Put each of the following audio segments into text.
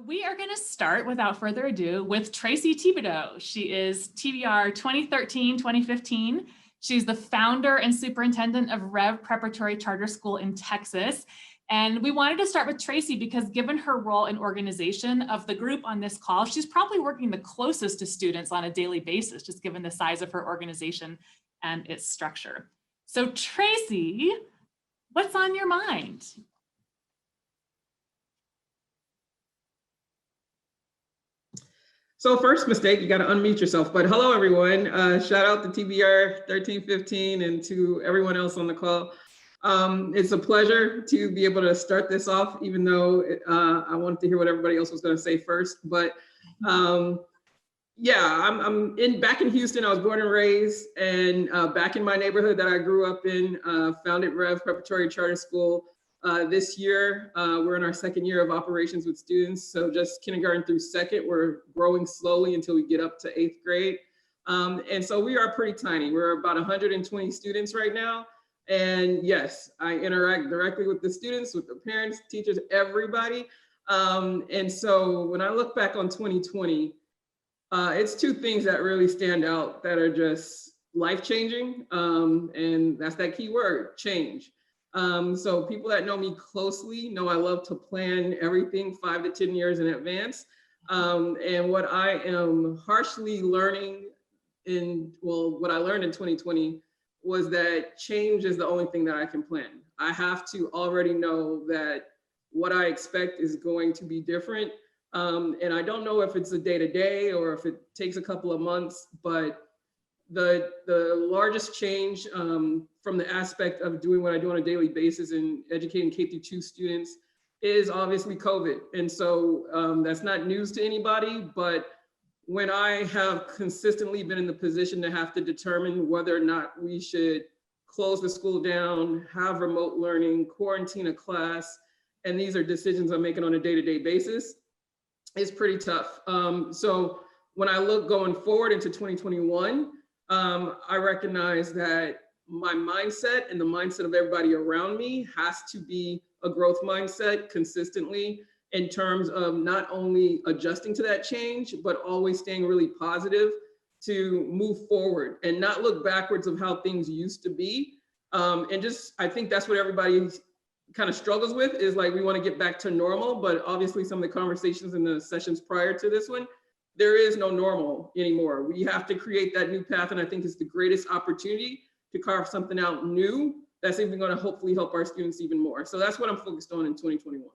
We are going to start without further ado with Tracy Thibodeau. She is TBR 2013-2015. She's the founder and superintendent of Rev Preparatory Charter School in Texas. And we wanted to start with Tracy because given her role in organization of the group on this call, she's probably working the closest to students on a daily basis, just given the size of her organization and its structure. So Tracy, what's on your mind? So first mistake, you got to unmute yourself. But hello, everyone. Shout out to TBR 1315 and to everyone else on the call. It's a pleasure to be able to start this off, even though I wanted to hear what everybody else was going to say first. But yeah, I'm back in Houston. I was born and raised, and back in my neighborhood that I grew up in, founded Rev Preparatory Charter School. This year, we're in our second year of operations with students. So just kindergarten through second, we're growing slowly until we get up to 8th grade. And so we are pretty tiny. We're about 120 students right now. And yes, I interact directly with the students, with the parents, teachers, everybody. And so when I look back on 2020, it's two things that really stand out that are just life-changing. And that's that key word, change. So people that know me closely know I love to plan everything 5 to 10 years in advance. And what I am harshly learning what I learned in 2020 was that change is the only thing that I can plan. I have to already know that what I expect is going to be different. And I don't know if it's a day-to-day or if it takes a couple of months, but the largest change from the aspect of doing what I do on a daily basis and educating K-2 students is obviously COVID. And so that's not news to anybody, but when I have consistently been in the position to have to determine whether or not we should close the school down, have remote learning, quarantine a class, and these are decisions I'm making on a day-to-day basis, it's pretty tough. So when I look going forward into 2021, I recognize that my mindset and the mindset of everybody around me has to be a growth mindset consistently in terms of not only adjusting to that change, but always staying really positive to move forward and not look backwards of how things used to be. And just, I think that's what everybody kind of struggles with is like, we want to get back to normal, but obviously some of the conversations in the sessions prior to this one, there is no normal anymore. We have to create that new path. And I think it's the greatest opportunity to carve something out new that's even going to hopefully help our students even more. So that's what I'm focused on in 2021.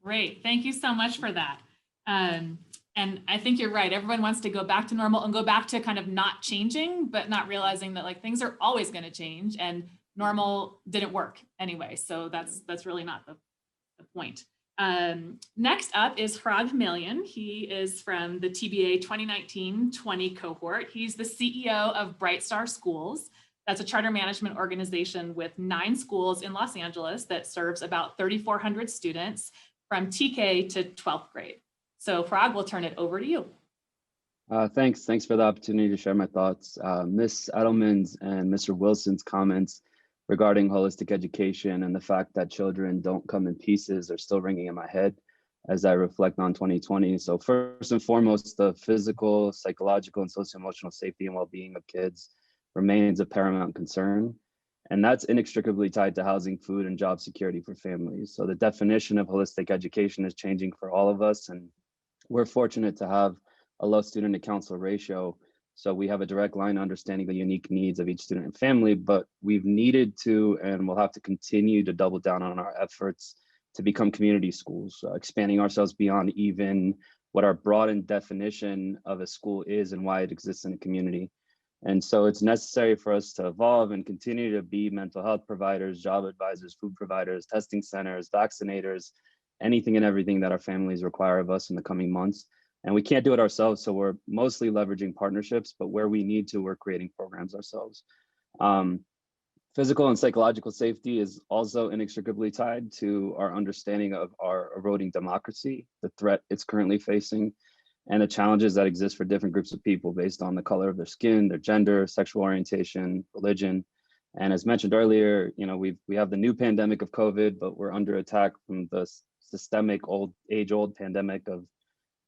Great, thank you so much for that. And I think you're right. Everyone wants to go back to normal and go back to kind of not changing, but not realizing that like things are always going to change and normal didn't work anyway. So that's really not the point. Next up is Hrag Million. He is from the TBA 2019-20 cohort. He's the CEO of Bright Star Schools. That's a charter management organization with 9 schools in Los Angeles that serves about 3,400 students from TK to 12th grade. So Hrag, we'll turn it over to you. Thanks for the opportunity to share my thoughts. Ms. Edelman's and Mr. Wilson's comments regarding holistic education and the fact that children don't come in pieces are still ringing in my head as I reflect on 2020. So first and foremost, the physical, psychological, and socio-emotional safety and well-being of kids remains a paramount concern. And that's inextricably tied to housing, food, and job security for families. So the definition of holistic education is changing for all of us. And we're fortunate to have a low student to counselor ratio. So we have a direct line understanding the unique needs of each student and family, but we've needed to, and we'll have to continue to double down on our efforts to become community schools, expanding ourselves beyond even what our broadened definition of a school is and why it exists in a community. And so it's necessary for us to evolve and continue to be mental health providers, job advisors, food providers, testing centers, vaccinators, anything and everything that our families require of us in the coming months. And we can't do it ourselves, so we're mostly leveraging partnerships, but where we need to, we're creating programs ourselves. Physical and psychological safety is also inextricably tied to our understanding of our eroding democracy, the threat it's currently facing, and the challenges that exist for different groups of people based on the color of their skin, their gender, sexual orientation, religion. And as mentioned earlier, we have the new pandemic of COVID, but we're under attack from the systemic age-old pandemic of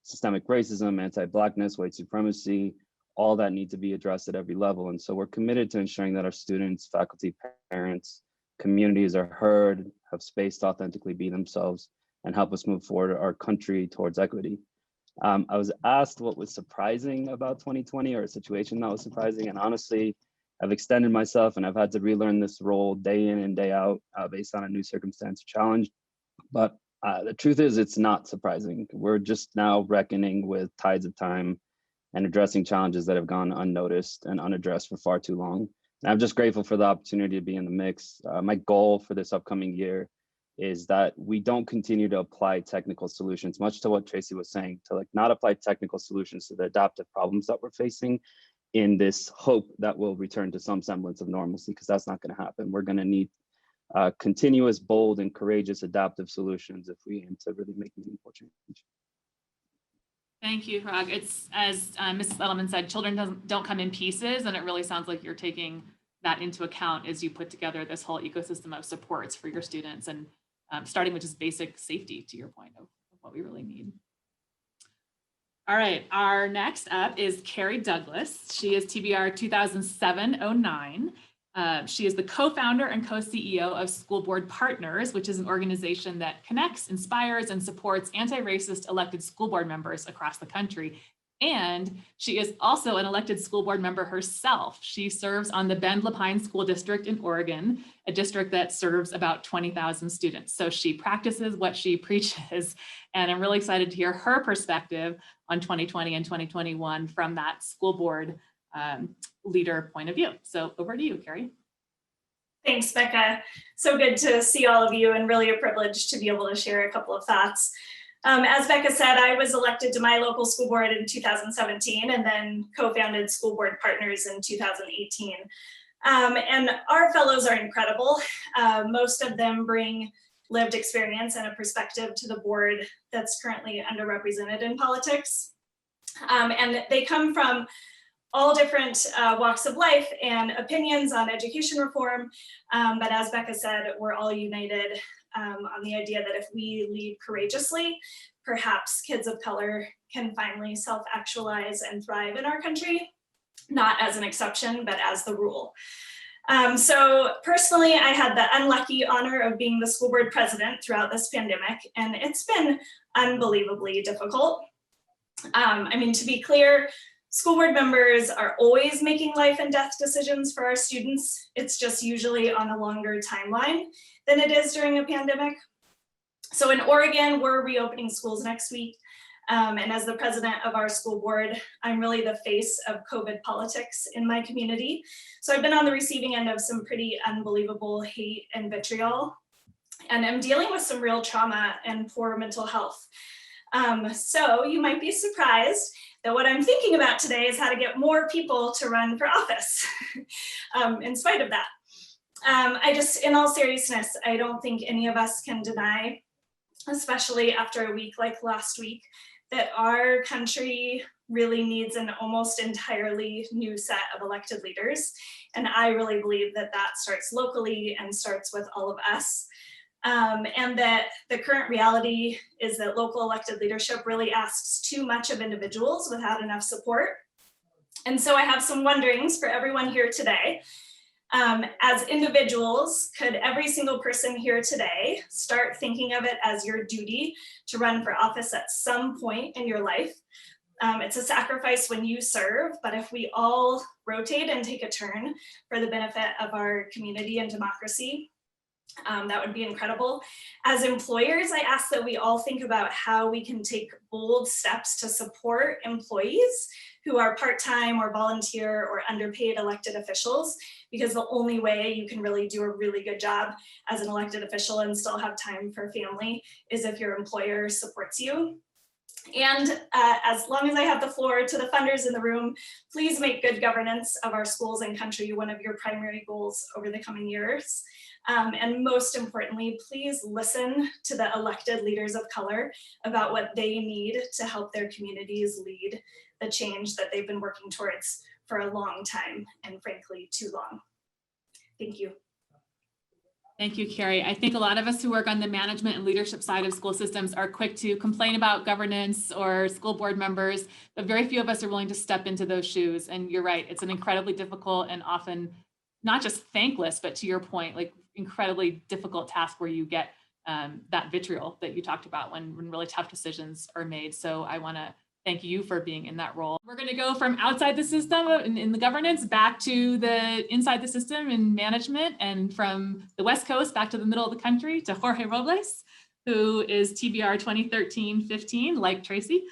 systemic racism, anti-Blackness, white supremacy, all that need to be addressed at every level. And so we're committed to ensuring that our students, faculty, parents, communities are heard, have space to authentically be themselves, and help us move forward our country towards equity. I was asked what was surprising about 2020, or a situation that was surprising, and honestly, I've extended myself and I've had to relearn this role day in and day out based on a new circumstance or challenge. But the truth is, it's not surprising. We're just now reckoning with tides of time and addressing challenges that have gone unnoticed and unaddressed for far too long. And I'm just grateful for the opportunity to be in the mix. My goal for this upcoming year is that we don't continue to apply technical solutions, much to what Tracy was saying, to not apply technical solutions to the adaptive problems that we're facing in this hope that we'll return to some semblance of normalcy, because that's not going to happen. We're going to need continuous, bold, and courageous adaptive solutions if we aim to really make meaningful change. Thank you, Hrag. It's, as Mrs. Edelman said, children don't come in pieces, and it really sounds like you're taking that into account as you put together this whole ecosystem of supports for your students, and starting with just basic safety, to your point of what we really need. All right, our next up is Carrie Douglas. She is TBR 2007-09. She is the co-founder and co-CEO of School Board Partners, which is an organization that connects, inspires, and supports anti-racist elected school board members across the country. And she is also an elected school board member herself. She serves on the Bend Lapine School District in Oregon, a district that serves about 20,000 students. So she practices what she preaches. And I'm really excited to hear her perspective on 2020 and 2021 from that school board leader point of view. So over to you, Carrie. Thanks, Becca. So good to see all of you, and really a privilege to be able to share a couple of thoughts. As Becca said, I was elected to my local school board in 2017 and then co-founded School Board Partners in 2018. And our fellows are incredible. Most of them bring lived experience and a perspective to the board that's currently underrepresented in politics. And they come from all different walks of life and opinions on education reform. But as Becca said, we're all united on the idea that if we lead courageously, perhaps kids of color can finally self-actualize and thrive in our country, not as an exception, but as the rule. So personally, I had the unlucky honor of being the school board president throughout this pandemic, and it's been unbelievably difficult. I mean, to be clear, school board members are always making life and death decisions for our students. It's just usually on a longer timeline than it is during a pandemic. So in Oregon, we're reopening schools next week. And as the president of our school board, I'm really the face of COVID politics in my community. So I've been on the receiving end of some pretty unbelievable hate and vitriol. And I'm dealing with some real trauma and poor mental health. So you might be surprised that what I'm thinking about today is how to get more people to run for office in spite of that. In all seriousness, I don't think any of us can deny, especially after a week like last week, that our country really needs an almost entirely new set of elected leaders. And I really believe that that starts locally and starts with all of us. And that the current reality is that local elected leadership really asks too much of individuals without enough support. And so I have some wonderings for everyone here today. As individuals, could every single person here today start thinking of it as your duty to run for office at some point in your life? It's a sacrifice when you serve, but if we all rotate and take a turn for the benefit of our community and democracy, that would be incredible. As employers, I ask that we all think about how we can take bold steps to support employees who are part-time or volunteer or underpaid elected officials, because the only way you can really do a really good job as an elected official and still have time for family is if your employer supports you. And as long as I have the floor, to the funders in the room, please make good governance of our schools and country one of your primary goals over the coming years. And most importantly, please listen to the elected leaders of color about what they need to help their communities lead the change that they've been working towards for a long time, and frankly, too long. Thank you. Thank you, Carrie. I think a lot of us who work on the management and leadership side of school systems are quick to complain about governance or school board members, but very few of us are willing to step into those shoes. And you're right, it's an incredibly difficult and often not just thankless, but to your point, like incredibly difficult task where you get that vitriol that you talked about when really tough decisions are made. So I want to thank you for being in that role. We're going to go from outside the system in the governance back to the inside the system in management, and from the West Coast back to the middle of the country to Jorge Robles, who is TBR 2013-15, like Tracy.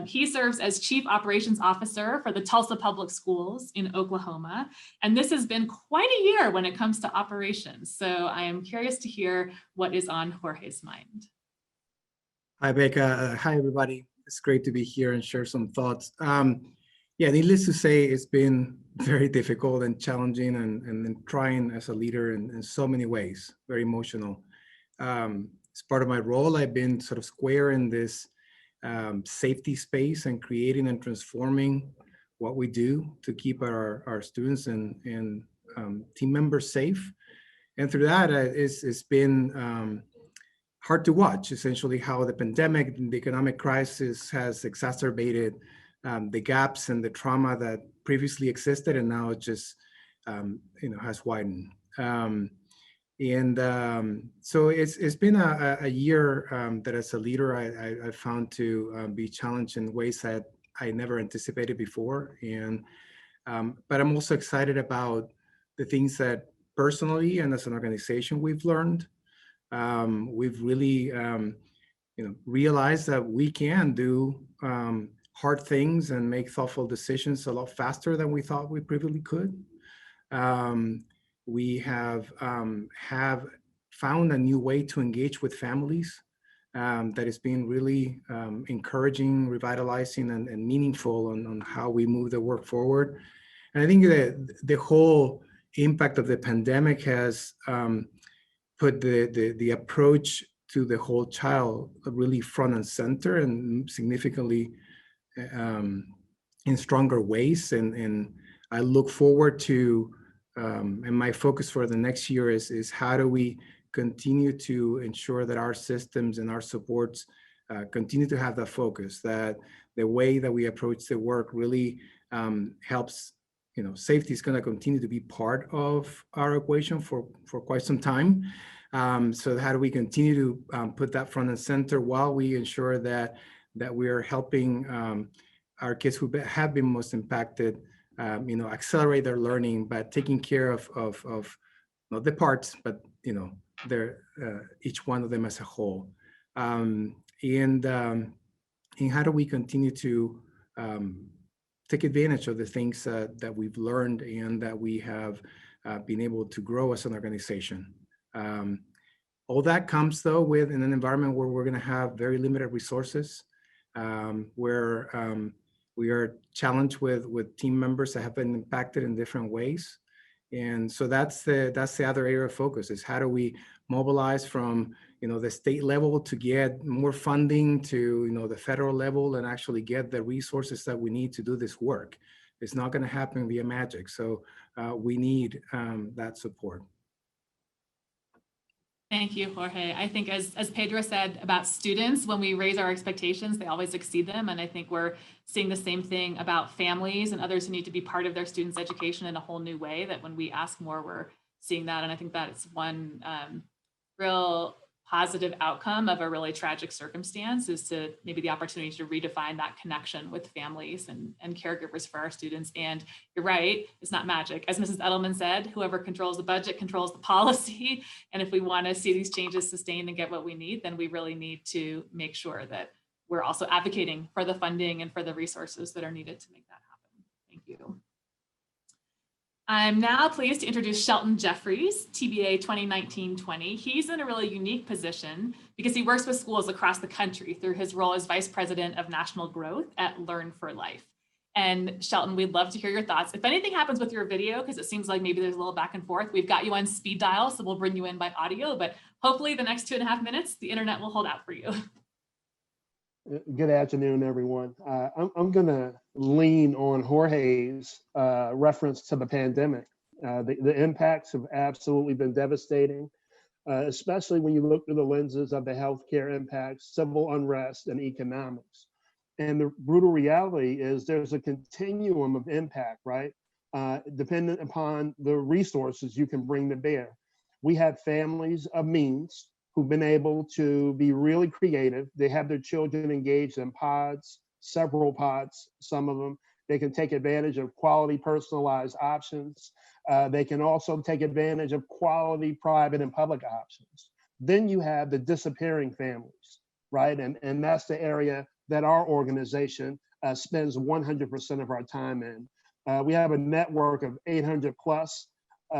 He serves as Chief Operations Officer for the Tulsa Public Schools in Oklahoma. And this has been quite a year when it comes to operations. So I am curious to hear what is on Jorge's mind. Hi, Becca. Hi, everybody. It's great to be here and share some thoughts. Yeah, needless to say, it's been very difficult and challenging and trying as a leader in so many ways, very emotional. As part of my role, I've been sort of square in this safety space and creating and transforming what we do to keep our students and team members safe. And through that, it's been hard to watch, essentially, how the pandemic and the economic crisis has exacerbated the gaps and the trauma that previously existed, and now it just has widened. So it's been a year that, as a leader, I found to be challenged in ways that I never anticipated before. But I'm also excited about the things that personally and as an organization we've learned. We've really, realized that we can do hard things and make thoughtful decisions a lot faster than we thought we previously could. We have found a new way to engage with families that has been really encouraging, revitalizing, and meaningful on how we move the work forward. And I think that the whole impact of the pandemic has put the approach to the whole child really front and center, and significantly in stronger ways. And I look forward to, and my focus for the next year is how do we continue to ensure that our systems and our supports continue to have that focus, that the way that we approach the work really helps. Safety is going to continue to be part of our equation for quite some time. So how do we continue to put that front and center while we ensure that we are helping our kids who have been most impacted, accelerate their learning, but taking care of not the parts, but their each one of them as a whole. And how do we continue to take advantage of the things that we've learned and that we have been able to grow as an organization. All that comes, though, with in an environment where we're going to have very limited resources, where we are challenged with team members that have been impacted in different ways. And so that's the other area of focus, is how do we mobilize from the state level to get more funding to the federal level and actually get the resources that we need to do this work. It's not going to happen via magic. So we need that support. Thank you, Jorge. I think as Pedro said about students, when we raise our expectations, they always exceed them. And I think we're seeing the same thing about families and others who need to be part of their students' education in a whole new way, that when we ask more, we're seeing that. And I think that's one real positive outcome of a really tragic circumstance, is to maybe the opportunity to redefine that connection with families and caregivers for our students. And you're right, it's not magic. As Mrs. Edelman said, whoever controls the budget controls the policy. And if we want to see these changes sustained and get what we need, then we really need to make sure that we're also advocating for the funding and for the resources that are needed to make that happen. Thank you. I'm now pleased to introduce Shelton Jeffries, TBA 2019-20. He's in a really unique position because he works with schools across the country through his role as Vice President of National Growth at Learn for Life. And Shelton, we'd love to hear your thoughts. If anything happens with your video, because it seems like maybe there's a little back and forth, we've got you on speed dial, so we'll bring you in by audio, but hopefully the next 2.5 minutes, the internet will hold out for you. Good afternoon, everyone. I'm going to lean on Jorge's reference to the pandemic. The impacts have absolutely been devastating, especially when you look through the lenses of the healthcare impacts, civil unrest, and economics. And the brutal reality is there's a continuum of impact, right? Dependent upon the resources you can bring to bear. We have families of means who've been able to be really creative. They have their children engaged in pods, several pods, some of them. They can take advantage of quality personalized options. They can also take advantage of quality private and public options. Then you have the disappearing families, right? And that's the area that our organization spends 100% of our time in. We have a network of 800 plus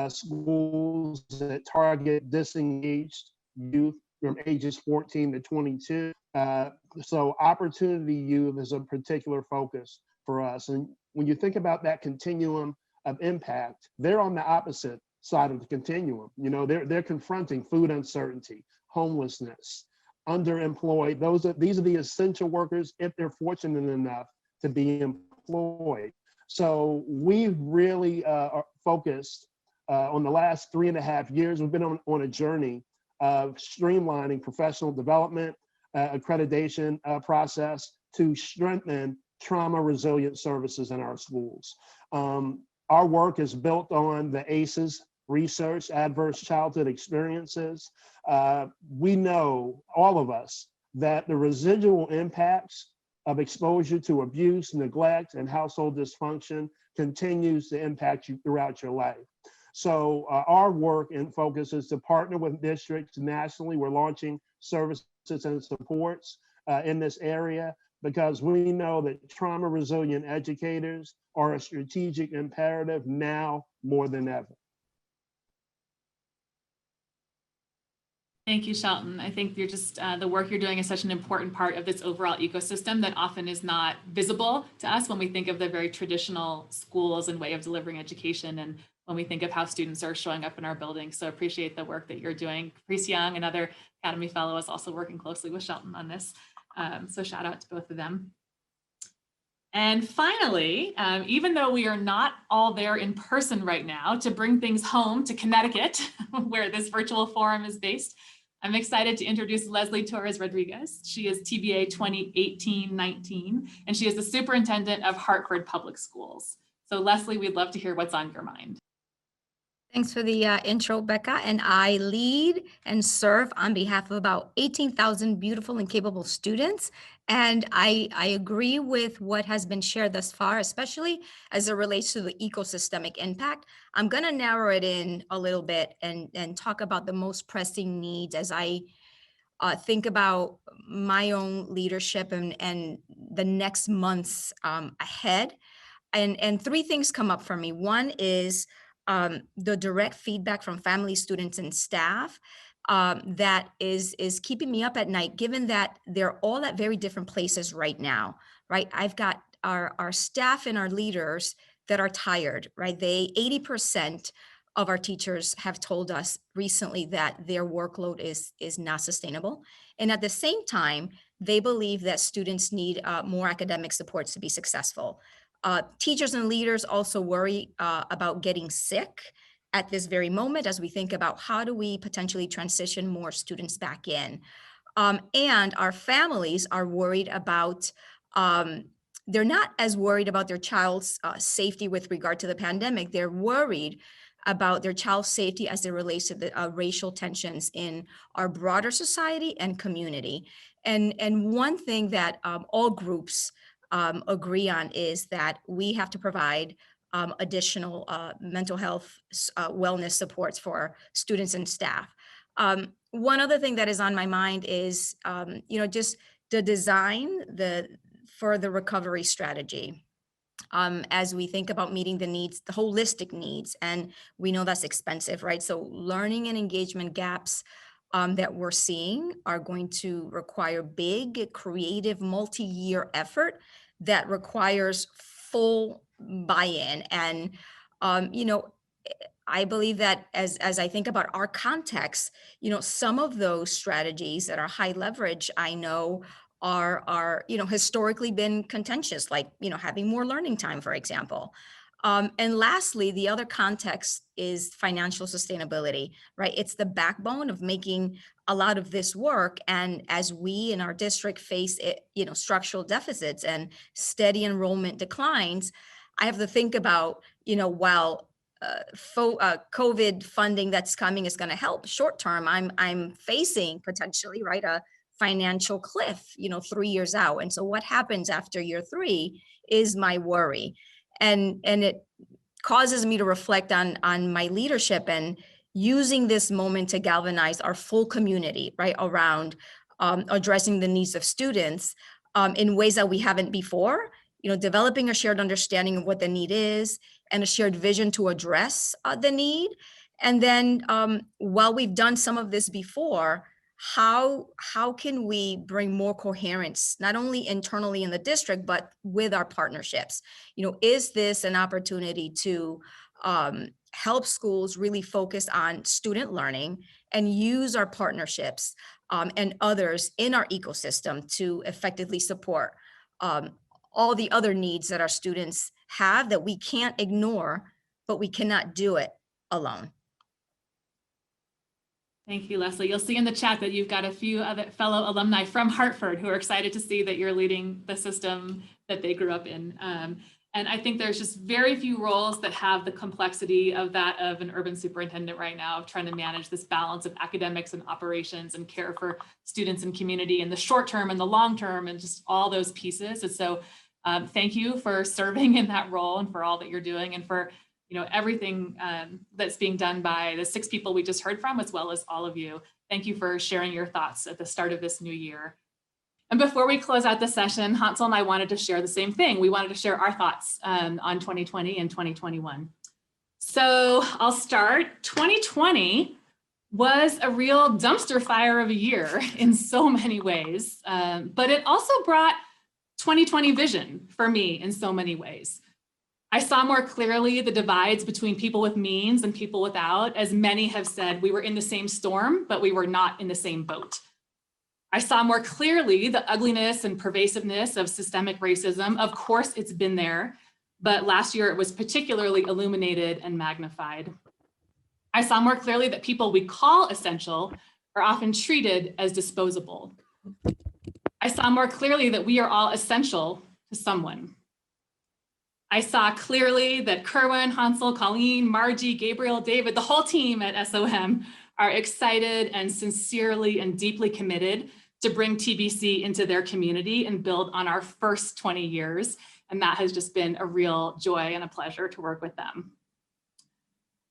schools that target disengaged youth from ages 14 to 22. So opportunity youth is a particular focus for us. And when you think about that continuum of impact, they're on the opposite side of the continuum. You know, they're confronting food uncertainty, homelessness, underemployed. These are the essential workers if they're fortunate enough to be employed. So we've really focused on the last 3.5 years. We've been on a journey of streamlining professional development, accreditation process to strengthen trauma resilient services in our schools. Our work is built on the ACEs research, adverse childhood experiences. We know, all of us, that the residual impacts of exposure to abuse, neglect, and household dysfunction continues to impact you throughout your life. So our work and focus is to partner with districts nationally. We're launching services and supports in this area because we know that trauma resilient educators are a strategic imperative now more than ever. Thank you, Shelton. I think you're just, the work you're doing is such an important part of this overall ecosystem that often is not visible to us when we think of the very traditional schools and way of delivering education, and when we think of how students are showing up in our buildings. So appreciate the work that you're doing. Chris Young, another Academy Fellow, is also working closely with Shelton on this. So shout out to both of them. And finally, even though we are not all there in person right now to bring things home to Connecticut, where this virtual forum is based, I'm excited to introduce Leslie Torres Rodriguez. She is TBA 2018-19, and she is the superintendent of Hartford Public Schools. So Leslie, we'd love to hear what's on your mind. Thanks for the intro, Becca. And I lead and serve on behalf of about 18,000 beautiful and capable students. And I agree with what has been shared thus far, especially as it relates to the ecosystemic impact. I'm going to narrow it in a little bit and talk about the most pressing needs as I think about my own leadership and the next months ahead. And three things come up for me. One is the direct feedback from families, students, and staff that is keeping me up at night, given that they're all at very different places right now, right? I've got our staff and our leaders that are tired, right? 80% of our teachers have told us recently that their workload is not sustainable. And at the same time, they believe that students need more academic supports to be successful. Teachers and leaders also worry about getting sick at this very moment as we think about how do we potentially transition more students back in. And our families are worried about, they're not as worried about their child's safety with regard to the pandemic. They're worried about their child's safety as it relates to the racial tensions in our broader society and community. And one thing that all groups agree on is that we have to provide additional mental health wellness supports for students and staff. One other thing that is on my mind is, just the design for the recovery strategy. As we think about meeting the needs, the holistic needs, and we know that's expensive, right? So learning and engagement gaps that we're seeing are going to require big, creative, multi-year effort that requires full buy-in. And, I believe that as I think about our context, some of those strategies that are high leverage, I know are historically been contentious, like, having more learning time, for example. And lastly, the other context is financial sustainability, right? It's the backbone of making a lot of this work. And as we in our district face structural deficits and steady enrollment declines, I have to think about, while COVID funding that's coming is going to help short term, I'm facing potentially, right, a financial cliff, 3 years out. And so what happens after year 3 is my worry. And it causes me to reflect on my leadership and using this moment to galvanize our full community, right, around addressing the needs of students in ways that we haven't before, developing a shared understanding of what the need is and a shared vision to address the need. And then while we've done some of this before, how can we bring more coherence, not only internally in the district, but with our partnerships? Is this an opportunity to help schools really focus on student learning and use our partnerships and others in our ecosystem to effectively support all the other needs that our students have that we can't ignore, but we cannot do it alone? Thank you, Leslie. You'll see in the chat that you've got a few other fellow alumni from Hartford who are excited to see that you're leading the system that they grew up in. And I think there's just very few roles that have the complexity of that of an urban superintendent right now, of trying to manage this balance of academics and operations and care for students and community in the short term and the long term and just all those pieces. And so thank you for serving in that role and for all that you're doing and for everything that's being done by the 6 people we just heard from, as well as all of you. Thank you for sharing your thoughts at the start of this new year. And before we close out the session, Hansel and I wanted to share the same thing. We wanted to share our thoughts on 2020 and 2021. So I'll start. 2020 was a real dumpster fire of a year in so many ways, but it also brought 2020 vision for me in so many ways. I saw more clearly the divides between people with means and people without. As many have said, we were in the same storm, but we were not in the same boat. I saw more clearly the ugliness and pervasiveness of systemic racism. Of course, it's been there, but last year it was particularly illuminated and magnified. I saw more clearly that people we call essential are often treated as disposable. I saw more clearly that we are all essential to someone. I saw clearly that Kerwin, Hansel, Colleen, Margie, Gabriel, David, the whole team at SOM are excited and sincerely and deeply committed to bring TBC into their community and build on our first 20 years. And that has just been a real joy and a pleasure to work with them.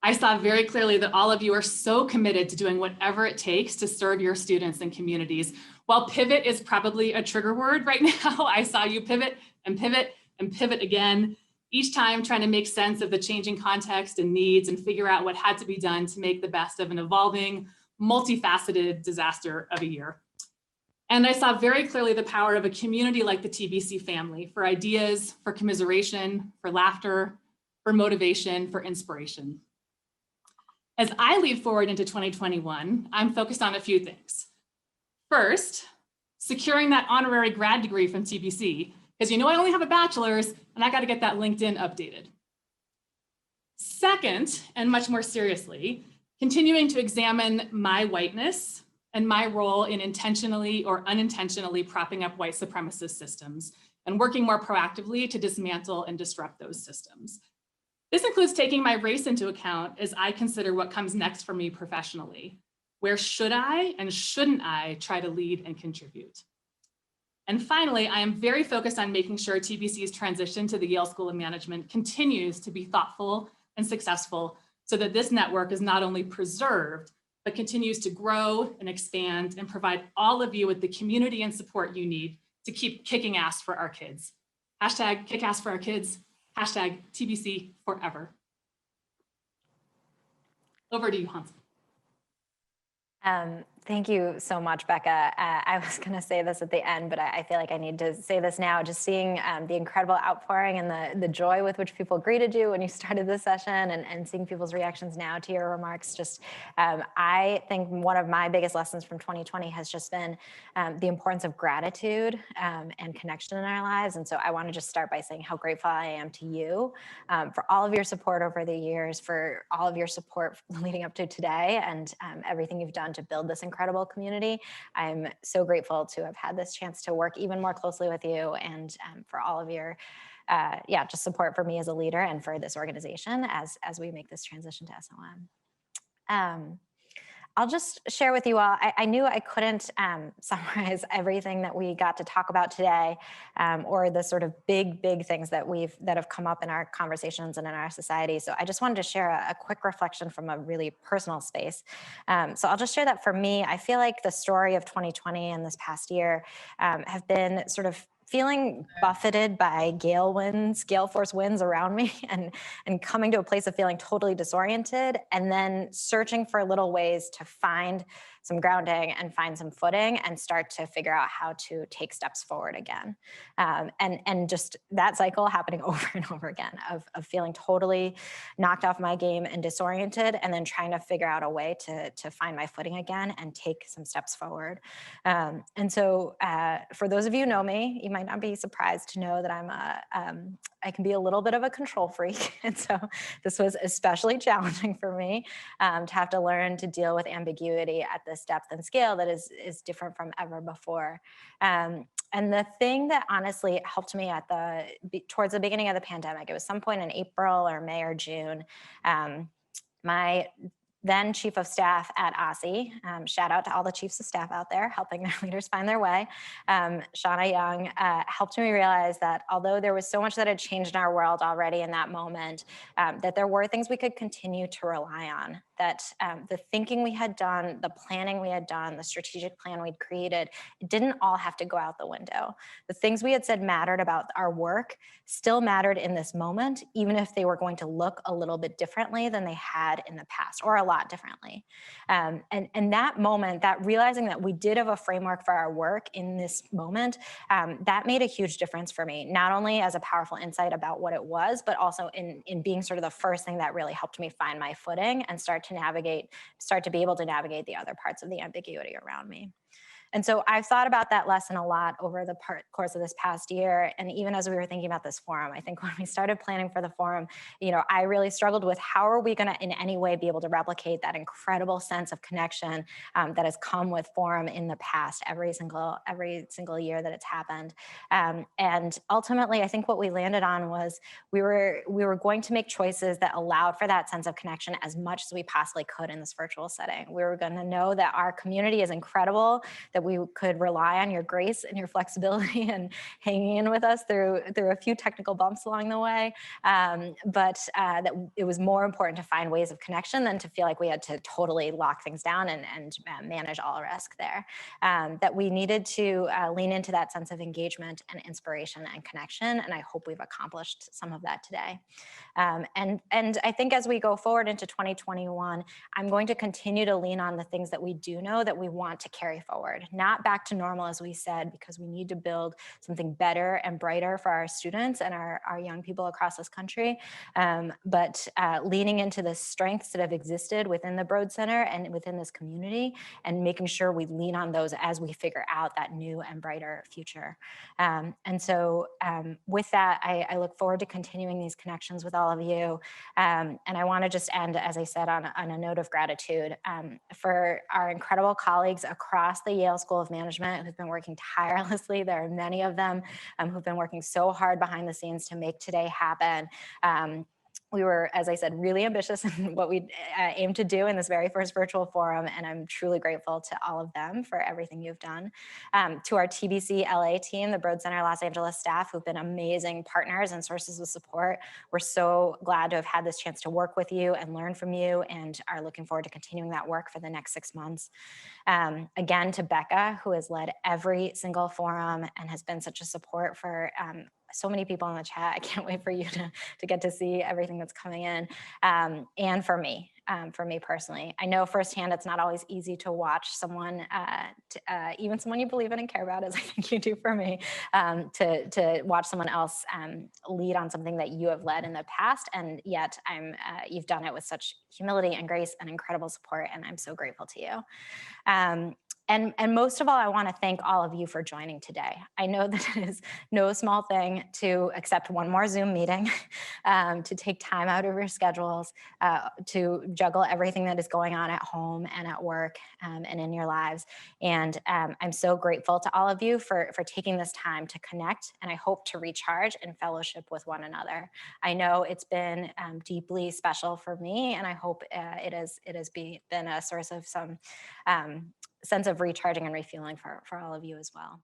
I saw very clearly that all of you are so committed to doing whatever it takes to serve your students and communities. While pivot is probably a trigger word right now, I saw you pivot and pivot and pivot again, each time trying to make sense of the changing context and needs and figure out what had to be done to make the best of an evolving, multifaceted disaster of a year. And I saw very clearly the power of a community like the TBC family for ideas, for commiseration, for laughter, for motivation, for inspiration. As I lead forward into 2021, I'm focused on a few things. First, securing that honorary grad degree from TBC, because I only have a bachelor's and I got to get that LinkedIn updated. Second, and much more seriously, continuing to examine my whiteness and my role in intentionally or unintentionally propping up white supremacist systems and working more proactively to dismantle and disrupt those systems. This includes taking my race into account as I consider what comes next for me professionally. Where should I and shouldn't I try to lead and contribute? And finally, I am very focused on making sure TBC's transition to the Yale School of Management continues to be thoughtful and successful so that this network is not only preserved, but continues to grow and expand and provide all of you with the community and support you need to keep kicking ass for our kids. Hashtag kick ass for our kids, hashtag TBC forever. Over to you, Hansel. Thank you so much, Becca. I was going to say this at the end, but I feel like I need to say this now. Just seeing the incredible outpouring and the joy with which people greeted you when you started this session, and seeing people's reactions now to your remarks. Just, I think one of my biggest lessons from 2020 has just been the importance of gratitude and connection in our lives. And so I want to just start by saying how grateful I am to you for all of your support over the years, for all of your support leading up to today, and everything you've done to build this incredible community. I'm so grateful to have had this chance to work even more closely with you, and for all of your just support for me as a leader and for this organization as we make this transition to SOM. I'll just share with you all, I knew I couldn't summarize everything that we got to talk about today, or the sort of big things that have come up in our conversations and in our society. So I just wanted to share a quick reflection from a really personal space. So I'll just share that for me, I feel like the story of 2020 and this past year have been sort of feeling buffeted by gale force winds around me, and coming to a place of feeling totally disoriented, and then searching for little ways to find some grounding and find some footing and start to figure out how to take steps forward again. And just that cycle happening over and over again of feeling totally knocked off my game and disoriented, and then trying to figure out a way to find my footing again and take some steps forward. And so for those of you who know me, you might not be surprised to know that I can be a little bit of a control freak. And so this was especially challenging for me to have to learn to deal with ambiguity at this depth and scale that is different from ever before. And the thing that honestly helped me towards the beginning of the pandemic, it was some point in April or May or June, my then chief of staff at OSSE, shout out to all the chiefs of staff out there helping their leaders find their way, Shauna Young, helped me realize that although there was so much that had changed in our world already in that moment, that there were things we could continue to rely on, that the thinking we had done, the planning we had done, the strategic plan we'd created, it didn't all have to go out the window. The things we had said mattered about our work still mattered in this moment, even if they were going to look a little bit differently than they had in the past, or a lot differently. And that moment, that realizing that we did have a framework for our work in this moment, that made a huge difference for me, not only as a powerful insight about what it was, but also in being sort of the first thing that really helped me find my footing and start to be able to navigate the other parts of the ambiguity around me. And so I've thought about that lesson a lot over the course of this past year. And even as we were thinking about this forum, I think when we started planning for the forum, I really struggled with how are we going to in any way be able to replicate that incredible sense of connection that has come with forum in the past, every single year that it's happened. And ultimately, I think what we landed on was we were going to make choices that allowed for that sense of connection as much as we possibly could in this virtual setting. We were going to know that our community is incredible, that we could rely on your grace and your flexibility and hanging in with us through a few technical bumps along the way. But that it was more important to find ways of connection than to feel like we had to totally lock things down and manage all risk there. That we needed to lean into that sense of engagement and inspiration and connection. And I hope we've accomplished some of that today. And I think as we go forward into 2021, I'm going to continue to lean on the things that we do know that we want to carry forward. Not back to normal, as we said, because we need to build something better and brighter for our students and our young people across this country, but leaning into the strengths that have existed within the Broad Center and within this community, and making sure we lean on those as we figure out that new and brighter future. And so with that, I look forward to continuing these connections with all of you. And I want to just end, as I said, on a note of gratitude for our incredible colleagues across the Yale School of Management who've been working tirelessly. There are many of them who've been working so hard behind the scenes to make today happen. We were, as I said, really ambitious in what we aimed to do in this very first virtual forum, and I'm truly grateful to all of them for everything you've done. To our TBC LA team, the Broad Center Los Angeles staff, who've been amazing partners and sources of support. We're so glad to have had this chance to work with you and learn from you, and are looking forward to continuing that work for the next 6 months. Again, to Becca, who has led every single forum and has been such a support for so many people in the chat. I can't wait for you to get to see everything that's coming in. And for me personally, I know firsthand it's not always easy to watch someone, even someone you believe in and care about, as I think you do for me, to watch someone else lead on something that you have led in the past, and yet you've done it with such humility and grace and incredible support, and I'm so grateful to you. And most of all, I want to thank all of you for joining today. I know that it is no small thing to accept one more Zoom meeting, to take time out of your schedules, to juggle everything that is going on at home and at work, and in your lives. And I'm so grateful to all of you for taking this time to connect, and I hope to recharge and fellowship with one another. I know it's been deeply special for me, and I hope it has been a source of some sense of recharging and refueling for all of you as well.